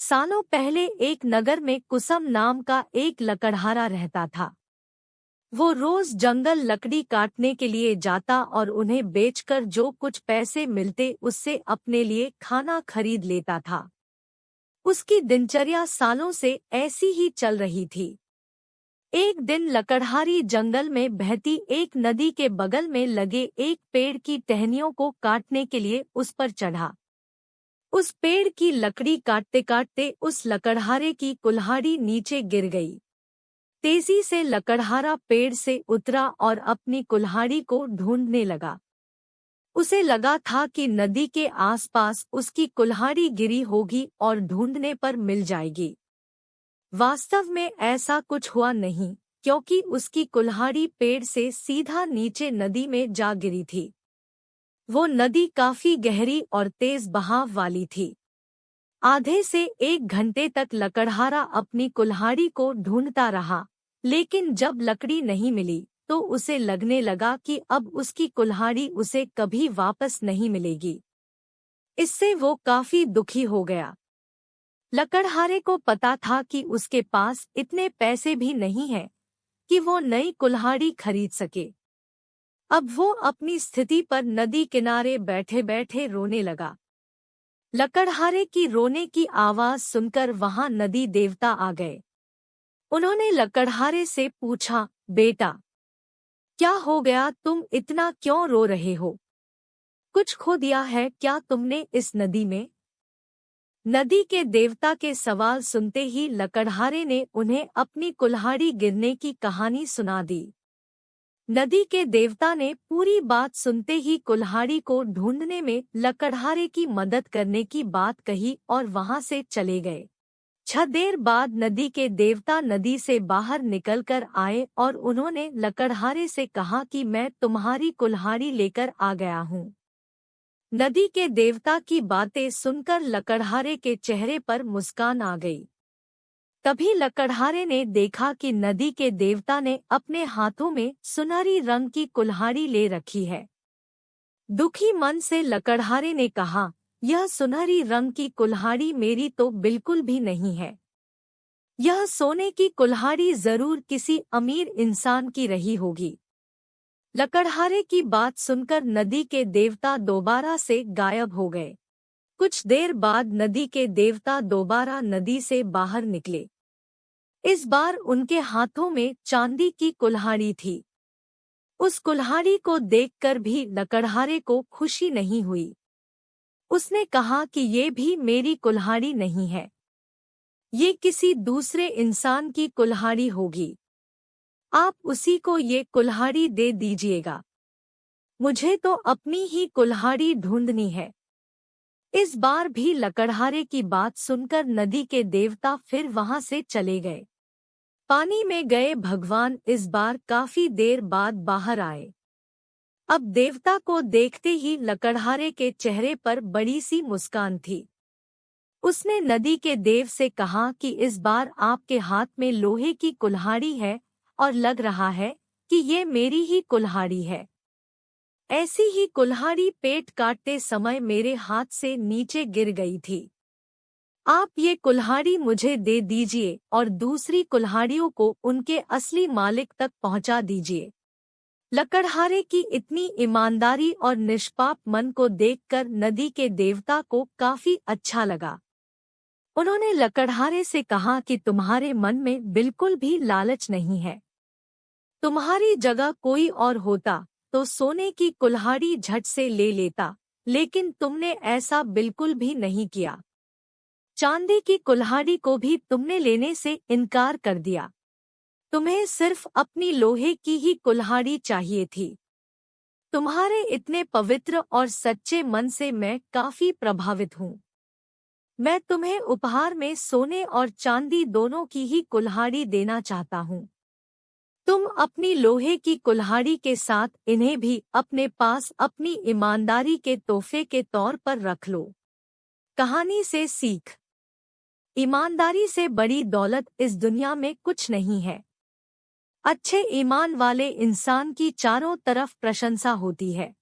सालों पहले एक नगर में कुसम नाम का एक लकड़हारा रहता था। वो रोज जंगल लकड़ी काटने के लिए जाता और उन्हें बेचकर जो कुछ पैसे मिलते उससे अपने लिए खाना खरीद लेता था। उसकी दिनचर्या सालों से ऐसी ही चल रही थी। एक दिन लकड़हारी जंगल में बहती एक नदी के बगल में लगे एक पेड़ की टहनियों को काटने के लिए उस पर चढ़ा। उस पेड़ की लकड़ी काटते काटते उस लकड़हारे की कुल्हाड़ी नीचे गिर गई। तेजी से लकड़हारा पेड़ से उतरा और अपनी कुल्हाड़ी को ढूंढने लगा। उसे लगा था कि नदी के आसपास उसकी कुल्हाड़ी गिरी होगी और ढूंढने पर मिल जाएगी। वास्तव में ऐसा कुछ हुआ नहीं, क्योंकि उसकी कुल्हाड़ी पेड़ से सीधा नीचे नदी में जा गिरी थी। वो नदी काफी गहरी और तेज बहाव वाली थी। आधे से 1 घंटे तक लकड़हारा अपनी कुल्हाड़ी को ढूंढता रहा, लेकिन जब लकड़ी नहीं मिली तो उसे लगने लगा कि अब उसकी कुल्हाड़ी उसे कभी वापस नहीं मिलेगी। इससे वो काफी दुखी हो गया। लकड़हारे को पता था कि उसके पास इतने पैसे भी नहीं हैं कि वो नई कुल्हाड़ी खरीद सके। अब वो अपनी स्थिति पर नदी किनारे बैठे बैठे रोने लगा। लकड़हारे की रोने की आवाज सुनकर वहां नदी देवता आ गए। उन्होंने लकड़हारे से पूछा, बेटा, क्या हो गया? तुम इतना क्यों रो रहे हो? कुछ खो दिया है क्या तुमने इस नदी में? नदी के देवता के सवाल सुनते ही लकड़हारे ने उन्हें अपनी कुल्हाड़ी गिरने की कहानी सुना दी। नदी के देवता ने पूरी बात सुनते ही कुल्हाड़ी को ढूंढने में लकड़हारे की मदद करने की बात कही और वहां से चले गए। 6 देर बाद नदी के देवता नदी से बाहर निकलकर आए और उन्होंने लकड़हारे से कहा कि मैं तुम्हारी कुल्हाड़ी लेकर आ गया हूँ। नदी के देवता की बातें सुनकर लकड़हारे के चेहरे पर मुस्कान आ गई। तभी लकड़हारे ने देखा कि नदी के देवता ने अपने हाथों में सुनहरी रंग की कुल्हाड़ी ले रखी है। दुखी मन से लकड़हारे ने कहा, यह सुनहरी रंग की कुल्हाड़ी मेरी तो बिल्कुल भी नहीं है। यह सोने की कुल्हाड़ी जरूर किसी अमीर इंसान की रही होगी। लकड़हारे की बात सुनकर नदी के देवता दोबारा से गायब हो गए। कुछ देर बाद नदी के देवता दोबारा नदी से बाहर निकले। इस बार उनके हाथों में चांदी की कुल्हाड़ी थी। उस कुल्हाड़ी को देखकर भी लकड़हारे को खुशी नहीं हुई। उसने कहा कि ये भी मेरी कुल्हाड़ी नहीं है, ये किसी दूसरे इंसान की कुल्हाड़ी होगी। आप उसी को ये कुल्हाड़ी दे दीजिएगा। मुझे तो अपनी ही कुल्हाड़ी ढूंढनी है। इस बार भी लकड़हारे की बात सुनकर नदी के देवता फिर वहां से चले गए। पानी में गए भगवान इस बार काफी देर बाद बाहर आए। अब देवता को देखते ही लकड़हारे के चेहरे पर बड़ी सी मुस्कान थी। उसने नदी के देव से कहा कि इस बार आपके हाथ में लोहे की कुल्हाड़ी है और लग रहा है कि ये मेरी ही कुल्हाड़ी है। ऐसी ही कुल्हाड़ी पेट काटते समय मेरे हाथ से नीचे गिर गई थी। आप ये कुल्हाड़ी मुझे दे दीजिए और दूसरी कुल्हाड़ियों को उनके असली मालिक तक पहुंचा दीजिए। लकड़हारे की इतनी ईमानदारी और निष्पाप मन को देखकर नदी के देवता को काफी अच्छा लगा। उन्होंने लकड़हारे से कहा कि तुम्हारे मन में बिल्कुल भी लालच नहीं है। तुम्हारी जगह कोई और होता तो सोने की कुल्हाड़ी झट से ले लेता, लेकिन तुमने ऐसा बिल्कुल भी नहीं किया। चांदी की कुल्हाड़ी को भी तुमने लेने से इनकार कर दिया। तुम्हें सिर्फ अपनी लोहे की ही कुल्हाड़ी चाहिए थी। तुम्हारे इतने पवित्र और सच्चे मन से मैं काफी प्रभावित हूँ। मैं तुम्हें उपहार में सोने और चांदी दोनों की ही कुल्हाड़ी देना चाहता हूँ। तुम अपनी लोहे की कुल्हाड़ी के साथ इन्हें भी अपने पास अपनी ईमानदारी के तोहफे के तौर पर रख लो। कहानी से सीख। ईमानदारी से बड़ी दौलत इस दुनिया में कुछ नहीं है। अच्छे ईमान वाले इंसान की चारों तरफ प्रशंसा होती है।